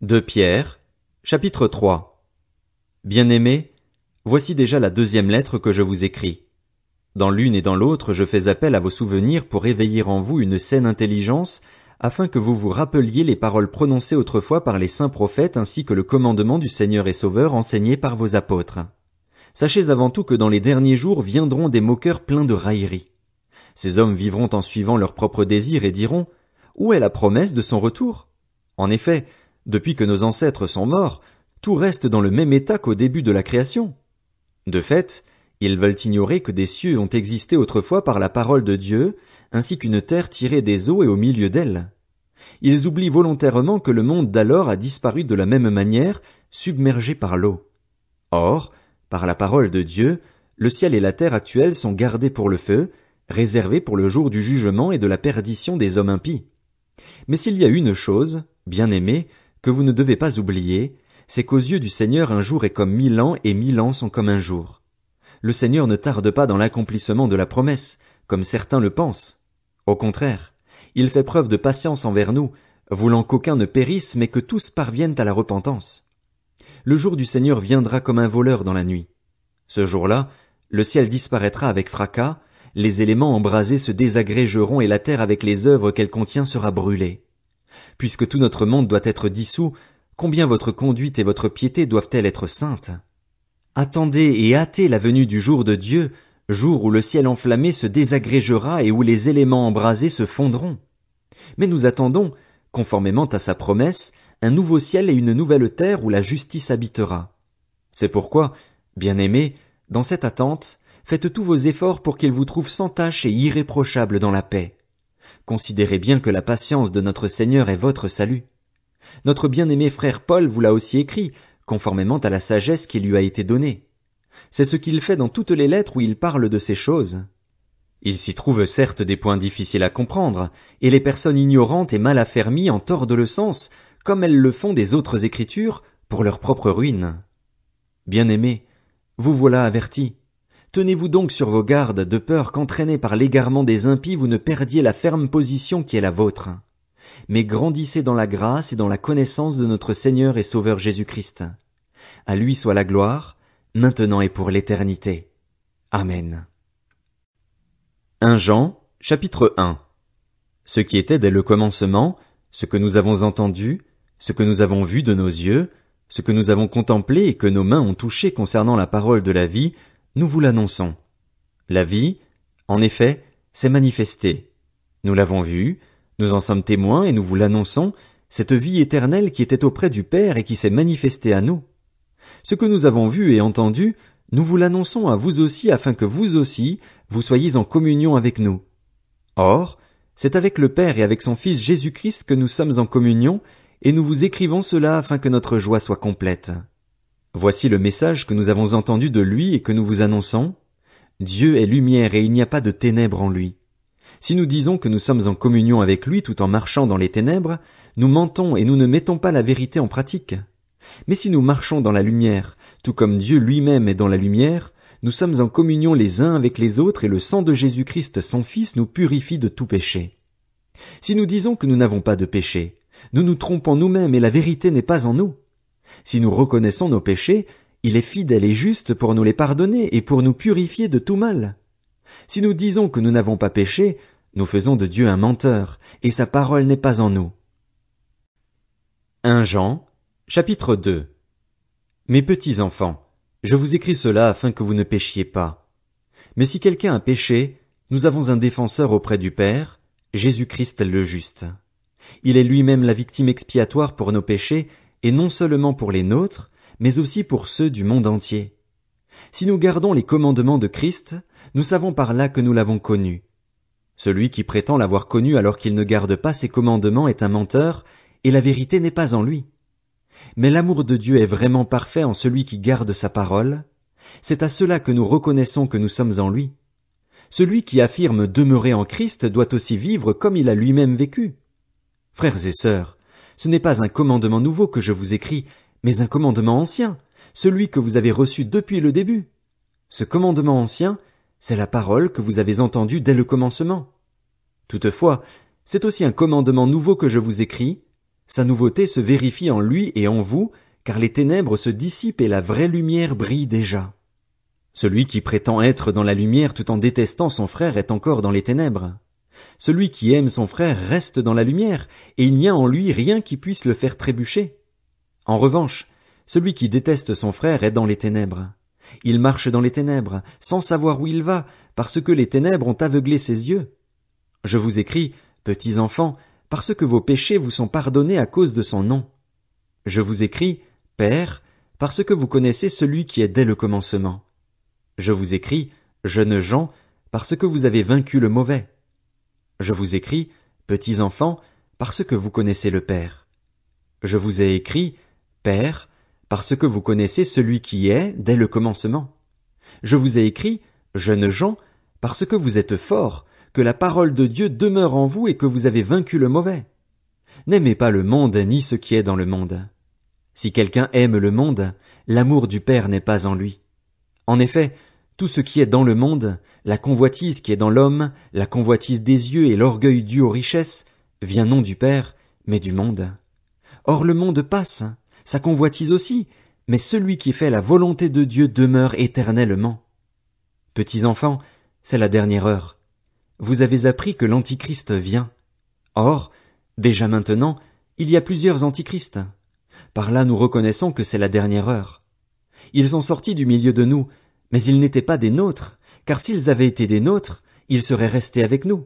2 Pierre, chapitre 3. Bien-aimés, voici déjà la deuxième lettre que je vous écris. Dans l'une et dans l'autre, je fais appel à vos souvenirs pour éveiller en vous une saine intelligence, afin que vous vous rappeliez les paroles prononcées autrefois par les saints prophètes ainsi que le commandement du Seigneur et Sauveur enseigné par vos apôtres. Sachez avant tout que dans les derniers jours viendront des moqueurs pleins de railleries. Ces hommes vivront en suivant leurs propres désirs et diront « Où est la promesse de son retour ?» En effet, depuis que nos ancêtres sont morts, tout reste dans le même état qu'au début de la création. De fait, ils veulent ignorer que des cieux ont existé autrefois par la parole de Dieu, ainsi qu'une terre tirée des eaux et au milieu d'elle. Ils oublient volontairement que le monde d'alors a disparu de la même manière, submergé par l'eau. Or, par la parole de Dieu, le ciel et la terre actuels sont gardés pour le feu, réservés pour le jour du jugement et de la perdition des hommes impies. Mais s'il y a une chose, bien-aimés, que vous ne devez pas oublier, c'est qu'aux yeux du Seigneur un jour est comme 1000 ans et 1000 ans sont comme un jour. Le Seigneur ne tarde pas dans l'accomplissement de la promesse, comme certains le pensent. Au contraire, il fait preuve de patience envers nous, voulant qu'aucun ne périsse mais que tous parviennent à la repentance. Le jour du Seigneur viendra comme un voleur dans la nuit. Ce jour-là, le ciel disparaîtra avec fracas, les éléments embrasés se désagrégeront et la terre avec les œuvres qu'elle contient sera brûlée. Puisque tout notre monde doit être dissous, combien votre conduite et votre piété doivent-elles être saintes? Attendez et hâtez la venue du jour de Dieu, jour où le ciel enflammé se désagrégera et où les éléments embrasés se fondront. Mais nous attendons, conformément à sa promesse, un nouveau ciel et une nouvelle terre où la justice habitera. C'est pourquoi, bien-aimés, dans cette attente, faites tous vos efforts pour qu'il vous trouve sans tache et irréprochable dans la paix. Considérez bien que la patience de notre Seigneur est votre salut. Notre bien-aimé frère Paul vous l'a aussi écrit, conformément à la sagesse qui lui a été donnée. C'est ce qu'il fait dans toutes les lettres où il parle de ces choses. Il s'y trouve certes des points difficiles à comprendre, et les personnes ignorantes et mal affermies en tordent le sens, comme elles le font des autres écritures, pour leur propre ruine. Bien-aimés, vous voilà avertis. Tenez-vous donc sur vos gardes, de peur qu'entraînés par l'égarement des impies vous ne perdiez la ferme position qui est la vôtre. Mais grandissez dans la grâce et dans la connaissance de notre Seigneur et Sauveur Jésus-Christ. À lui soit la gloire, maintenant et pour l'éternité. Amen. 1 Jean, chapitre 1. Ce qui était dès le commencement, ce que nous avons entendu, ce que nous avons vu de nos yeux, ce que nous avons contemplé et que nos mains ont touché concernant la parole de la vie, nous vous l'annonçons. La vie, en effet, s'est manifestée. Nous l'avons vue, nous en sommes témoins et nous vous l'annonçons, cette vie éternelle qui était auprès du Père et qui s'est manifestée à nous. Ce que nous avons vu et entendu, nous vous l'annonçons à vous aussi afin que vous aussi, vous soyez en communion avec nous. Or, c'est avec le Père et avec son Fils Jésus-Christ que nous sommes en communion, et nous vous écrivons cela afin que notre joie soit complète. Voici le message que nous avons entendu de lui et que nous vous annonçons. Dieu est lumière et il n'y a pas de ténèbres en lui. Si nous disons que nous sommes en communion avec lui tout en marchant dans les ténèbres, nous mentons et nous ne mettons pas la vérité en pratique. Mais si nous marchons dans la lumière, tout comme Dieu lui-même est dans la lumière, nous sommes en communion les uns avec les autres et le sang de Jésus-Christ son Fils nous purifie de tout péché. Si nous disons que nous n'avons pas de péché, nous nous trompons nous-mêmes et la vérité n'est pas en nous. Si nous reconnaissons nos péchés, il est fidèle et juste pour nous les pardonner et pour nous purifier de tout mal. Si nous disons que nous n'avons pas péché, nous faisons de Dieu un menteur, et sa parole n'est pas en nous. 1 Jean, chapitre 2. Mes petits enfants, je vous écris cela afin que vous ne péchiez pas. Mais si quelqu'un a péché, nous avons un défenseur auprès du Père, Jésus-Christ le juste. Il est lui-même la victime expiatoire pour nos péchés, et non seulement pour les nôtres, mais aussi pour ceux du monde entier. Si nous gardons les commandements de Christ, nous savons par là que nous l'avons connu. Celui qui prétend l'avoir connu alors qu'il ne garde pas ses commandements est un menteur, et la vérité n'est pas en lui. Mais l'amour de Dieu est vraiment parfait en celui qui garde sa parole. C'est à cela que nous reconnaissons que nous sommes en lui. Celui qui affirme demeurer en Christ doit aussi vivre comme il a lui-même vécu. Frères et sœurs, ce n'est pas un commandement nouveau que je vous écris, mais un commandement ancien, celui que vous avez reçu depuis le début. Ce commandement ancien, c'est la parole que vous avez entendue dès le commencement. Toutefois, c'est aussi un commandement nouveau que je vous écris, Sa nouveauté se vérifie en lui et en vous, car les ténèbres se dissipent et la vraie lumière brille déjà. Celui qui prétend être dans la lumière tout en détestant son frère est encore dans les ténèbres. Celui qui aime son frère reste dans la lumière, et il n'y a en lui rien qui puisse le faire trébucher. En revanche, celui qui déteste son frère est dans les ténèbres. Il marche dans les ténèbres, sans savoir où il va, parce que les ténèbres ont aveuglé ses yeux. Je vous écris, petits enfants, parce que vos péchés vous sont pardonnés à cause de son nom. Je vous écris, Pères, parce que vous connaissez celui qui est dès le commencement. Je vous écris, jeunes gens, parce que vous avez vaincu le mauvais. Je vous écris, petits enfants, parce que vous connaissez le Père. Je vous ai écrit, Père, parce que vous connaissez celui qui est dès le commencement. Je vous ai écrit, jeunes gens, parce que vous êtes forts, que la parole de Dieu demeure en vous et que vous avez vaincu le mauvais. N'aimez pas le monde ni ce qui est dans le monde. Si quelqu'un aime le monde, l'amour du Père n'est pas en lui. En effet, tout ce qui est dans le monde, la convoitise qui est dans l'homme, la convoitise des yeux et l'orgueil dû aux richesses, vient non du Père, mais du monde. Or le monde passe, sa convoitise aussi, mais celui qui fait la volonté de Dieu demeure éternellement. Petits enfants, c'est la dernière heure. Vous avez appris que l'Antichrist vient. Or, déjà maintenant, il y a plusieurs antichrists. Par là nous reconnaissons que c'est la dernière heure. Ils sont sortis du milieu de nous, mais ils n'étaient pas des nôtres, car s'ils avaient été des nôtres, ils seraient restés avec nous.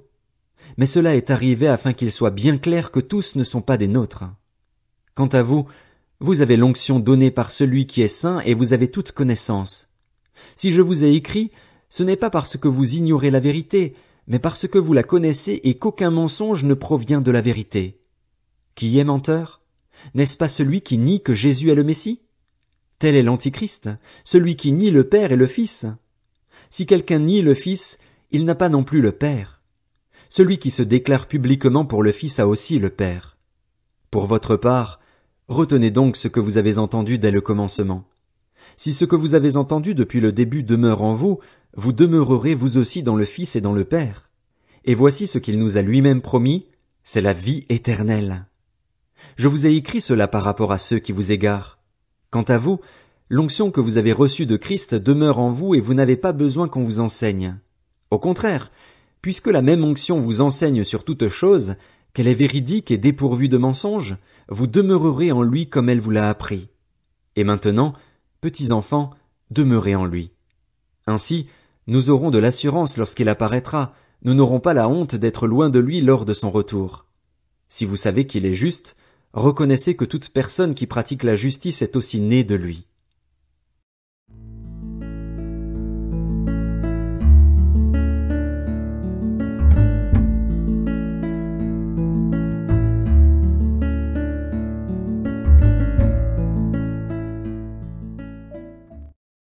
Mais cela est arrivé afin qu'il soit bien clair que tous ne sont pas des nôtres. Quant à vous, vous avez l'onction donnée par celui qui est saint et vous avez toute connaissance. Si je vous ai écrit, ce n'est pas parce que vous ignorez la vérité, mais parce que vous la connaissez et qu'aucun mensonge ne provient de la vérité. Qui est menteur? N'est-ce pas celui qui nie que Jésus est le Messie? Tel est l'Antichrist, celui qui nie le Père et le Fils. Si quelqu'un nie le Fils, il n'a pas non plus le Père. Celui qui se déclare publiquement pour le Fils a aussi le Père. Pour votre part, retenez donc ce que vous avez entendu dès le commencement. Si ce que vous avez entendu depuis le début demeure en vous, vous demeurerez vous aussi dans le Fils et dans le Père. Et voici ce qu'il nous a lui-même promis, c'est la vie éternelle. Je vous ai écrit cela par rapport à ceux qui vous égarent. Quant à vous, l'onction que vous avez reçue de Christ demeure en vous et vous n'avez pas besoin qu'on vous enseigne. Au contraire, puisque la même onction vous enseigne sur toute chose, qu'elle est véridique et dépourvue de mensonges, vous demeurerez en lui comme elle vous l'a appris. Et maintenant, petits enfants, demeurez en lui. Ainsi, nous aurons de l'assurance lorsqu'il apparaîtra, nous n'aurons pas la honte d'être loin de lui lors de son retour. Si vous savez qu'il est juste, reconnaissez que toute personne qui pratique la justice est aussi née de lui.